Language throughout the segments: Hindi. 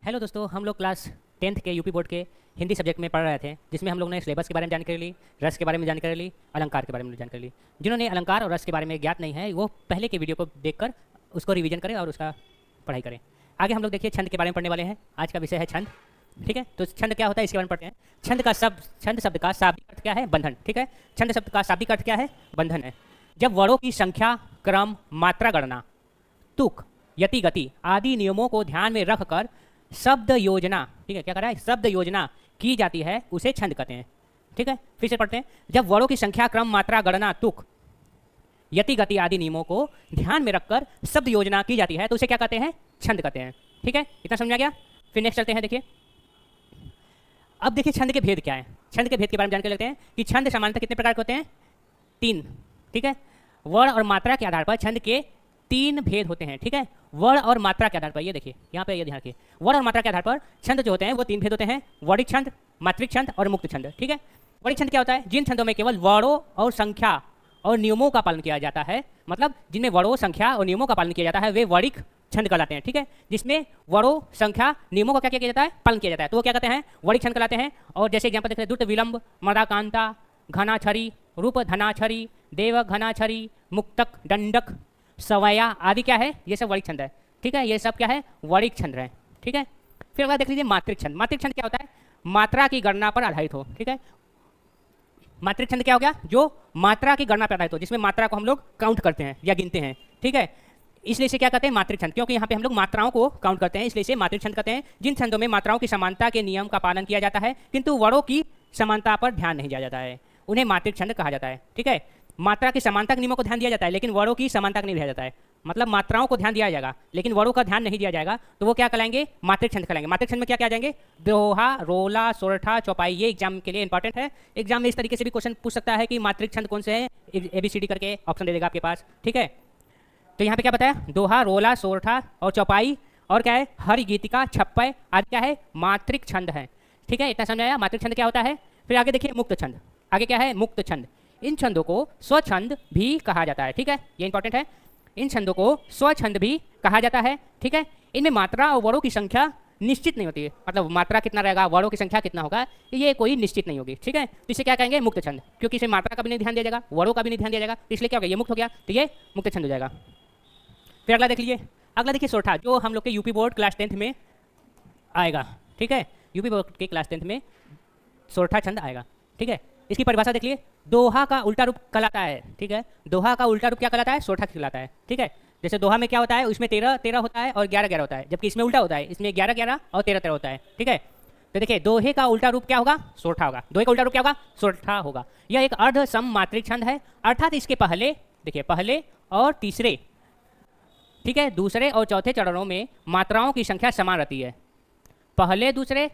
हेलो दोस्तों, हम लोग क्लास 10th के यूपी बोर्ड के हिंदी सब्जेक्ट में पढ़ रहे थे, जिसमें हम लोग ने सिलेबस के बारे में जानकारी ली, रस के बारे में जानकारी ली, अलंकार के बारे में जानकारी ली। जिन्होंने अलंकार और रस के बारे में ज्ञात नहीं है वो पहले के वीडियो को देखकर उसको रिवीजन करें और उसका पढ़ाई करें। आगे हम लोग देखिए छंद के बारे में पढ़ने वाले हैं। आज का विषय है छंद। ठीक है, तो छंद क्या होता है इसके बारे में पढ़ते हैं। छंद शब्द का शाब्दिक अर्थ क्या है? बंधन। ठीक है, छंद शब्द का शाब्दिक अर्थ क्या है? बंधन है। जब वर्णों की संख्या, क्रम, मात्रा गणना, तुक, यति, गति आदि नियमों को ध्यान में रखकर शब्द योजना, ठीक है, क्या कर रहा है? शब्द योजना की जाती है, उसे छंद कहते हैं। ठीक है, फिर से पढ़ते हैं। जब वर्णों की संख्या, क्रम, मात्रा गणना, तुक, यति, गति आदि नियमों को ध्यान में रखकर शब्द योजना की जाती है तो उसे क्या कहते हैं? छंद कहते हैं। ठीक है, इतना समझा गया? फिर नेक्स्ट चलते हैं। देखिए, अब देखिए छंद के भेद क्या है। छंद के भेद के बारे में जानकारी लेते हैं कि छंद सामान्यतः कितने प्रकार के होते हैं? 3। ठीक है, वर्ण और मात्रा के आधार पर छंद के 3 भेद होते हैं। ठीक है, वर्ण और मात्रा के आधार पर, ये देखिए यहाँ पे, ये ध्यान रखिए, वर्ण और मात्रा के आधार पर छंद जो होते हैं वो 3 भेद होते हैं: वर्णिक छंद, मात्रिक छंद और मुक्त छंद। ठीक है, वर्णिक छंद क्या होता है? जिन छंदों में केवल वर्णों और संख्या और नियमों का पालन किया जाता है, मतलब जिनमें वर्णों, संख्या और नियमों का पालन किया जाता है, वे वर्णिक छंद कहलाते हैं। ठीक है, जिसमें वर्णों, संख्या, नियमों का क्या किया जाता है? पालन किया जाता है, तो वो क्या कहते हैं? वर्णिक छंद कहलाते हैं। और जैसे एग्जाम्पल देख रहे हैं, द्रुत विलंब, मदाकांता, घनाछरी, रूप धनाछरी, देव घनाछरी, मुक्तक, दंडक, सवया आदि क्या है? ये सब वर्णिक छंद है। ठीक है, ये सब क्या है? वर्णिक छंद है। ठीक है, फिर अगर देख लीजिए मात्रिक छंद। मात्रिक छंद क्या होता है? मात्रा की गणना पर आधारित हो। ठीक है, मात्रिक छंद क्या हो गया? जो मात्रा की गणना पर आधारित हो, जिसमें मात्रा को हम लोग काउंट करते हैं या गिनते हैं। ठीक है, इसलिए इसे क्या कहते हैं? मात्रिक छंद, क्योंकि यहाँ पे हम लोग मात्राओं को काउंट करते हैं, इसलिए इसे मात्रिक छंद कहते हैं। जिन छंदों में मात्राओं की समानता के नियम का पालन किया जाता है किंतु वर्णों की समानता पर ध्यान नहीं दिया जाता है, उन्हें मात्रिक छंद कहा जाता है। ठीक है, मात्रा की समानता के नियमों को ध्यान दिया जाता है लेकिन वर्णों की समानता को नहीं दिया जाता है, मतलब मात्राओं को ध्यान दिया जाएगा लेकिन वर्णों का ध्यान नहीं दिया जाएगा, तो वो क्या कहलाएंगे? मात्रिक छंद कहलाएंगे। मात्रिक छंद में क्या क्या आ जाएंगे? दोहा, रोला, सोरठा, चौपाई। ये एग्जाम के लिए इंपॉर्टेंट है। एग्जाम में इस तरीके से भी क्वेश्चन पूछ सकता है कि मात्रिक छंद कौन से हैं, ABCD करके ऑप्शन दे देगा आपके पास। ठीक है, तो यहाँ पे क्या बताया? दोहा, रोला, सोरठा और चौपाई, और क्या है? हरि गीतिका, छप्पय आदि क्या है? मात्रिक छंद है। ठीक है, इतना समझाया मात्रिक छंद क्या होता है। फिर आगे देखिए मुक्त छंद। आगे क्या है? मुक्त छंद। इन छंदों को स्वछंद भी कहा जाता है। ठीक है, ये इंपॉर्टेंट है। इन छंदों को स्वछंद भी कहा जाता है। ठीक है, इनमें मात्रा और वर्णों की संख्या निश्चित नहीं होती है, मतलब मात्रा कितना रहेगा, वर्णों की संख्या कितना होगा, ये कोई निश्चित नहीं होगी। ठीक है, तो इसे क्या कहेंगे? मुक्त छंद, क्योंकि इसे मात्रा का भी नहीं ध्यान दिया जाएगा, वर्णों का भी नहीं ध्यान दिया जाएगा, तो इसलिए क्या हो गया? ये मुक्त हो गया, तो ये मुक्त छंद हो जाएगा। फिर अगला देख लीजिए। अगला देखिए सोरठा, जो हम लोग के यूपी बोर्ड क्लास 10th में आएगा। ठीक है, यूपी बोर्ड के क्लास 10th में सोरठा छंद आएगा। ठीक है, इसकी परिभाषा देख लिए। दोहा का उल्टा रूप कहलाता है। ठीक है, दोहा का उल्टा रूप क्या कहलाता है? सोरठा कहलाता है। ठीक है, जैसे दोहा में क्या होता है? उसमें 13-13 होता है और 11-11 होता है, जबकि इसमें उल्टा होता है, इसमें 11-11 और 13-13 होता है। ठीक है, तो देखिए दोहे का उल्टा रूप क्या होगा? सोरठा होगा। दोहे का उल्टा रूप क्या होगा? सोरठा होगा। यह एक अर्ध सम मात्रिक छंद है, अर्थात इसके पहले, देखिए पहले और तीसरे, ठीक है, दूसरे और चौथे चरणों में मात्राओं की संख्या समान रहती है। पहले, दूसरे,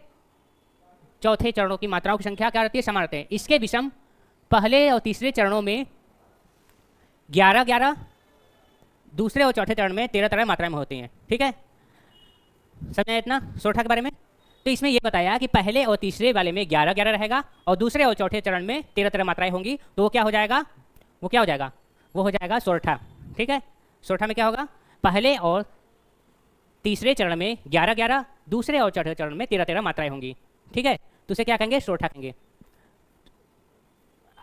चौथे चरणों की मात्राओं की संख्या क्या रहती है? समान रहती है। इसके विषम पहले और तीसरे चरणों में 11-11, दूसरे और चौथे चरण में 13-13 मात्राएं होती हैं। ठीक है, समझे इतना सोरठा के बारे में? तो इसमें यह बताया कि पहले और तीसरे वाले में 11-11 रहेगा और दूसरे और चौथे चरण में 13-13 मात्राएं होंगी, तो वो क्या हो जाएगा? वो क्या हो जाएगा? वो हो जाएगा सोरठा। ठीक है, सोरठा में क्या होगा? पहले और तीसरे चरण में 11-11, दूसरे और चौथे चरण में 13-13 मात्राएं होंगी। ठीक है, तो उसे क्या कहेंगे? सोरठा कहेंगे।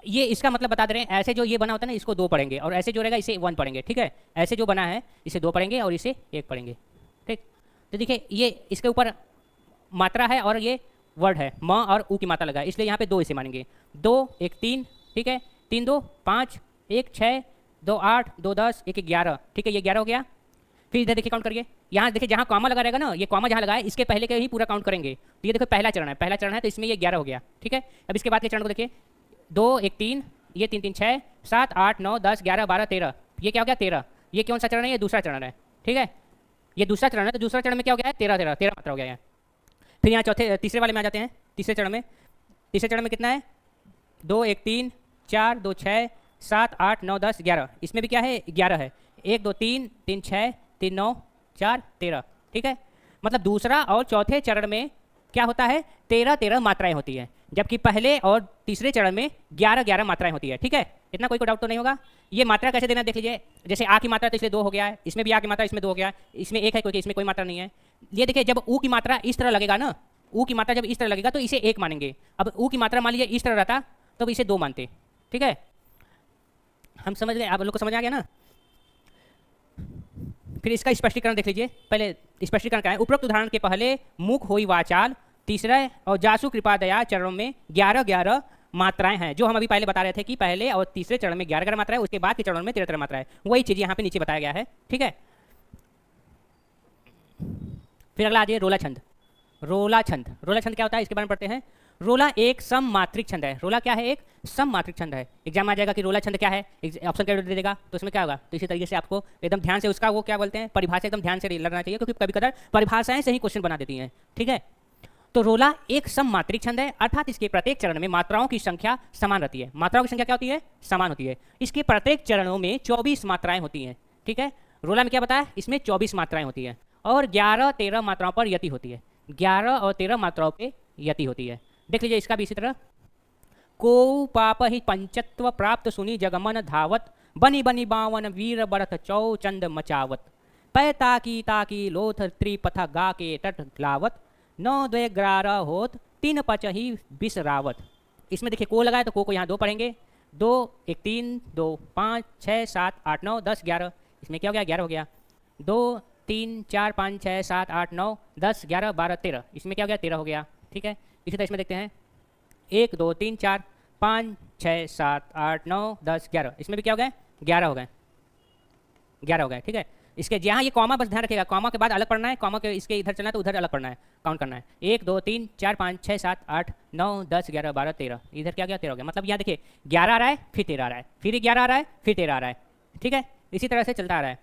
ये इसका मतलब बता दे रहे हैं, ऐसे जो ये बना होता है ना, इसको 2 पढ़ेंगे, और ऐसे जो रहेगा इसे 1 पढ़ेंगे। ठीक है, ऐसे जो बना है इसे 2 पढ़ेंगे और इसे 1 पढ़ेंगे। ठीक, तो देखिए ये इसके ऊपर मात्रा है और ये वर्ड है, म और उ की मात्रा लगा है, इसलिए यहाँ पे 2 इसे मानेंगे। 2, 1, 3। ठीक है, 3, 2, 5, 1, 6, 2, 8, 2, 10, 1, 11। ठीक है, ये 11 हो गया। फिर इधर देखिए काउंट करिए, यहाँ देखिए जहाँ कॉमा लगा रहेगा ना, ये कॉमा जहाँ लगा है इसके पहले के ही पूरा काउंट करेंगे, तो ये देखो पहला चरण है, पहला चरण है, तो इसमें ये 11 हो गया। ठीक है, अब इसके बाद के चरण को देखिए, 2, 1, 3, ये 3, 3, 6, 7, 8, 9, 10, 11, 12, 13, ये क्या हो गया? 13। ये कौन सा चरण है? ये दूसरा चरण है। ठीक है, ये दूसरा चरण है, तो दूसरा चरण में क्या हो गया है? 13-13 मात्रा हो गया है। फिर यहाँ चौथे तीसरे वाले में आ जाते हैं। तीसरे चरण में, तीसरे चरण में कितना है? 2, 1, 3, 4, 2, 6, 7, 8, 9, 10, 11, इसमें भी क्या है? 11 है। 1, 2, 3, 3, 6, 3, 9, 4, 13। ठीक है, मतलब दूसरा और चौथे चरण में क्या होता है? 13-13 मात्राएं होती हैं, जबकि पहले और तीसरे चरण में 11-11 मात्राएं होती है। ठीक है, इतना कोई डाउट तो नहीं होगा। ये मात्रा कैसे देना देख लीजिए, जैसे आ की मात्रा तो इसलिए 2 हो गया है, इसमें भी आ की मात्रा इसमें 2 हो गया है, इसमें 1 है क्योंकि इसमें कोई मात्रा नहीं है। ये देखिए जब ऊ की मात्रा इस तरह लगेगा ना, ऊ की मात्रा जब इस तरह लगेगा तो इसे 1 मानेंगे। अब ऊ की मात्रा मान लीजिए इस तरह रहता तो इसे 2 मानते। ठीक है, हम समझ गए, आप लोग को समझ आ गया ना। फिर इसका स्पष्टीकरण देख लीजिए। पहले स्पष्टीकरण क्या है, उपरोक्त उदाहरण के पहले मुख होई वाचाल तीसरा और जासु कृपा दया चरणों में 11 मात्राएं हैं, जो हम अभी पहले बता रहे थे कि पहले और तीसरे चरण में 11 मात्राएं, उसके बाद के चरण में 13 मात्राएं। वही चीज यहाँ पे नीचे बताया गया है। ठीक है, फिर अगला आ जाइए रोला छंद। रोला छंद, रोला छंद क्या होता है इसके बारे में पढ़ते हैं। रोला एक सममात्रिक छंद है। रोला क्या है, एक सममात्रिक छंद है। एग्जाम आ जाएगा कि रोला छंद क्या है, ऑप्शन क्या दे देगा, तो इसमें क्या होगा, तो इसी तरीके से आपको एकदम ध्यान से उसका वो क्या बोलते हैं परिभाषा एकदम ध्यान से लगना चाहिए, क्योंकि कभी कभी परिभाषाएं से ही क्वेश्चन बना देती हैं। ठीक है, तो रोला एक सममात्रिक छंद है, अर्थात इसके प्रत्येक चरण में मात्राओं की संख्या समान रहती है। मात्राओं की संख्या क्या होती है, समान होती है। इसके प्रत्येक चरणों में 24 मात्राएं होती हैं। ठीक है, रोला में क्या बताया, इसमें 24 मात्राएं होती हैं और 11-13 मात्राओं पर यति होती है। 11 और 13 मात्राओं पर यति होती है। देख लीजिए इसका भी इसी तरह, को पाप ही पंचत्व प्राप्त सुनी जगमन धावत, बनी बनी बावन वीर बरथ चौ चंद मचावत, पै ताकी लोथ त्रिपथ गा के तट लावत, 9-2-11 होत 3-5 ही बिसरावत। इसमें देखिए को लगाए तो को यहाँ 2 पढ़ेंगे, 2 1 3 2 5 6 7 8 9 10 11। इसमें क्या हो गया, 11 हो गया। 2 3 4 5 6 7 8 9 10 11 12 13। इसमें क्या हो गया, 13 हो गया। ठीक है, इसी तरह इसमें देखते हैं 1 2 3 4 5 6 7 8 9 10 11। इसमें भी क्या हो गए, 11 हो गए, 11 हो गए। ठीक है, इसके यहाँ ये कॉमा बस ध्यान रखिएगा, कॉमा के बाद अलग पढ़ना है, कॉमा के इसके इधर चलना है तो उधर अलग पढ़ना है, काउंट करना है। 1 2 3 4 5 6 7 8 9 10 11 12 13। इधर क्या गया, 13 हो गया। मतलब यहाँ देखिए 11 आ रहा है, फिर 13 आ रहा है, फिर 11 आ रहा है, फिर 13 आ रहा है। ठीक है, इसी तरह से चलता आ रहा है।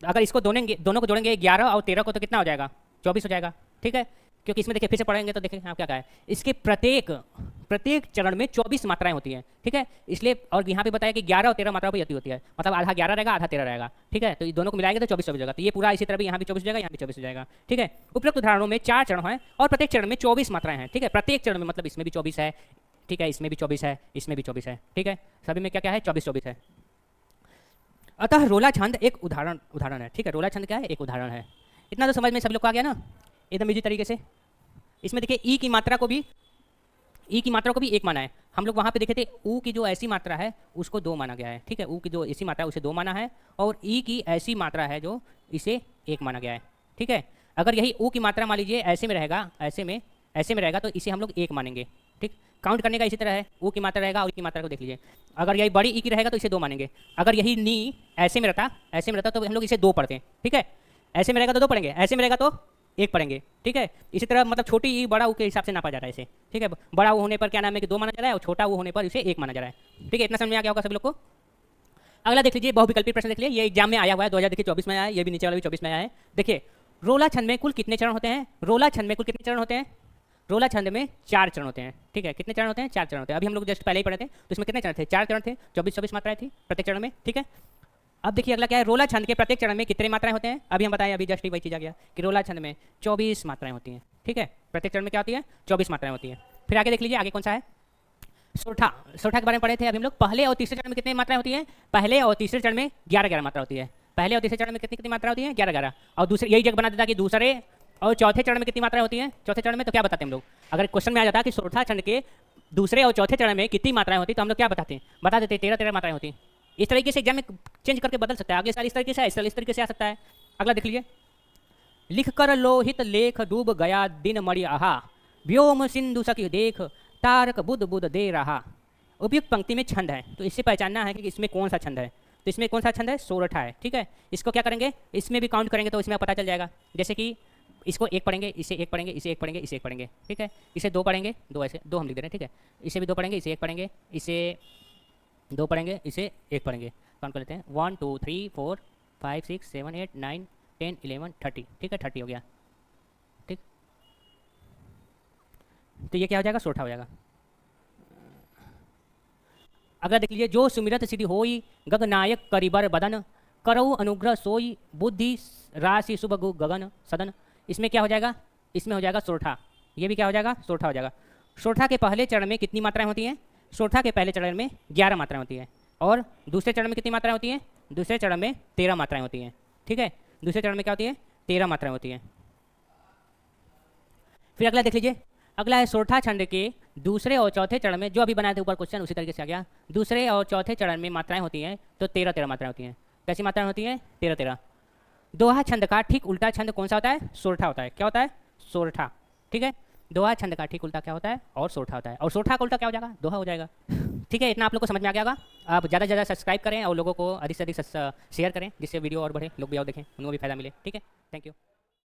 अगर इसको दोनों को जोड़ेंगे 11 और 13 को तो कितना हो जाएगा, 24 हो जाएगा। ठीक है, क्योंकि इसमें देखिए फिर से पढ़ेंगे तो देखेंगे आप क्या कहा है, इसके प्रत्येक चरण में 24 मात्राएं होती हैं। ठीक है, इसलिए और यहाँ पे बताया कि 11 और 13 मात्राओं पर यति होती है, मतलब आधा 11 रहेगा, आधा 13 रहेगा। ठीक है, तो ये दोनों को मिलाएंगे तो 24 हो जाएगा। तो ये पूरा इसी तरह भी यहाँ भी 24 हो जाएगा, यहाँ भी 24 हो जाएगा। ठीक है, उपरोक्त उदाहरणों में 4 चरण हैं और प्रत्येक चरण में 24 मात्राएं हैं। ठीक है, प्रत्येक चरण में मतलब इसमें भी 24 है। ठीक है, इसमें भी 24 है, इसमें भी 24 है। ठीक है, सभी में क्या क्या है, 24 है। अतः रोला छंद एक उदाहरण है। ठीक है, रोला छंद क्या है, एक उदाहरण है। इतना तो समझ में सभी लोग को आ गया ना एकदम इजी तरीके से। इसमें देखिए ई की मात्रा को भी 1 माना है। हम लोग वहाँ पे देखे थे ऊ की जो ऐसी मात्रा है उसको 2 माना गया है। ठीक है, ऊ की जो ऐसी मात्रा है उसे 2 माना है, और ई की ऐसी मात्रा है जो इसे 1 माना गया है। ठीक है, अगर यही ऊ की मात्रा मान लीजिए ऐसे में रहेगा, ऐसे में रहेगा तो इसे हम लोग 1 मानेंगे। ठीक, काउंट करने का इसी तरह है, ऊ की मात्रा रहेगा और ई की मात्रा को देख लीजिए। अगर यही बड़ी ई की रहेगा तो इसे 2 मानेंगे। अगर यही नी ऐसे में रहता तो हम लोग इसे 2 पढ़ते हैं। ठीक है, ऐसे में रहेगा तो 2 पढ़ेंगे, ऐसे में रहेगा तो 1 पढ़ेंगे। ठीक है, इसी तरह मतलब छोटी ई बड़ा ऊ के हिसाब से नापा जा रहा है इसे। ठीक है, बड़ा ऊ होने पर क्या नाम है कि 2 माना जा रहा है, और छोटा ऊ होने पर इसे 1 माना जा रहा है। ठीक है, इतना समझ में आ गया होगा सभी लोग को। अगला देख लीजिए, बहुविकल्पी प्रश्न देख लीजिए, ये एग्जाम में आया हुआ है, 2024 में आया है, ये भी नीचे वाला भी 24 में आया है। देखिए रोला छंद में कुल कितने चरण होते हैं, रोला छंद में कुल कितने चरण होते हैं, रोला छंद में 4 चरण होते हैं। ठीक है, कितने चरण होते हैं, 4 चरण होते हैं। अभी हम लोग जस्ट पहले ही पढ़े थे तो इसमें कितने चरण थे, 4 चरण थे, 24 मात्राएं थी प्रत्येक चरण में। ठीक है, अब देखिए अगला क्या है, रोला छंद के प्रत्येक चरण में कितने मात्राएं होते हैं। अभी हम बताएं, अभी जस्ट वही चीज आ गया कि रोला छंद में 24 मात्राएं होती हैं। ठीक है, प्रत्येक चरण में क्या होती है, 24 मात्राएं होती हैं। फिर आगे देख लीजिए, आगे कौन सा है, सोठा के बारे में पढ़े थे अभी हम लोग। पहले और तीसरे चरण में कितनी मात्राएं होती हैं, पहले और तीसरे चरण में 11 मात्रा होती है। पहले और तीसरे चरण में कितनी मात्रा होती है, 11। और दूसरे यही जगह बना देता कि दूसरे और चौथे चरण में कितनी मात्रा होती है। चौथे चरण में तो क्या बताते हैं हम लोग, अगर क्वेश्चन में आ जाता कि सोठा छंद के दूसरे और चौथे चरण में कितनी मात्राएं होती तो हम लोग क्या बताते हैं, बता देते 13 मात्राएं होती हैं। इस तरीके से एग्जाम में चेंज करके बदल सकता है, अगले साल इस तरीके से, इस साल इस तरीके से आ सकता है। अगला देख लीजिए, लिख कर लोहित लेख डूब गया दिन मणि आहा, व्योम सिंधु सखी देख तारक बुध बुध दे रहा। उपयुक्त पंक्ति में छंद है, तो इससे पहचानना है कि इसमें कौन सा छंद है। तो इसमें कौन सा छंद है, सोरठा है। ठीक है, इसको क्या करेंगे, इसमें भी काउंट करेंगे तो इसमें पता चल जाएगा। जैसे कि इसको 1 पढ़ेंगे, इसे 1 पढ़ेंगे, इसे 1 पढ़ेंगे, इसे 1 पढ़ेंगे। ठीक है, इसे 2 पढ़ेंगे, 2 ऐसे 2 हम लिख दे रहे हैं। ठीक है, इसे भी 2 पढ़ेंगे, इसे 1 पढ़ेंगे, इसे 2 पढ़ेंगे, इसे 1 पढ़ेंगे। काउंट कर लेते हैं, 1 2 3 4 5 6 7 8 9 10 11 30। ठीक है, 30 हो गया। ठीक, तो ये क्या हो जाएगा, सोठा हो जाएगा। अगला देख लीजिए, जो सुमिरत सिद्धि होई गगनायक करिबर बदन, करऊ अनुग्रह सोई बुद्धि राशि शुभ गगन सदन। इसमें क्या हो जाएगा, इसमें हो जाएगा सोठा। ये भी क्या हो जाएगा, सोठा हो जाएगा। सोठा के पहले चरण में कितनी मात्राएं होती हैं, सोरठा के पहले चरण में 11 मात्राएं होती हैं और दूसरे चरण में कितनी मात्राएं होती हैं? दूसरे चरण में 13 मात्राएं होती हैं। ठीक है, दूसरे चरण में क्या होती है? 13 मात्राएं होती हैं। फिर अगला देख लीजिए, अगला है सोरठा छंद के दूसरे और चौथे चरण में, जो अभी बनाए थे ऊपर क्वेश्चन उसी तरीके से आ गया। दूसरे और चौथे चरण में मात्राएं होती हैं तो 13 मात्राएं होती हैं। कैसी मात्राएं होती हैं? 13। दोहा छंद का ठीक उल्टा छंद कौन सा होता है? सोरठा होता है। क्या होता है? सोरठा। ठीक है, दोहा छंद का ठीक उल्टा क्या होता है? और सोरठा होता है। और सोरठा का उल्टा क्या हो जाएगा? दोहा हो जाएगा। ठीक है, इतना आप लोग को समझ में आ गया होगा। आप ज़्यादा से ज़्यादा सब्सक्राइब करें और लोगों को अधिक से अधिक शेयर करें, जिससे वीडियो और बढ़े, लोग भी और देखें, उनको भी फायदा मिले। ठीक है, थैंक यू।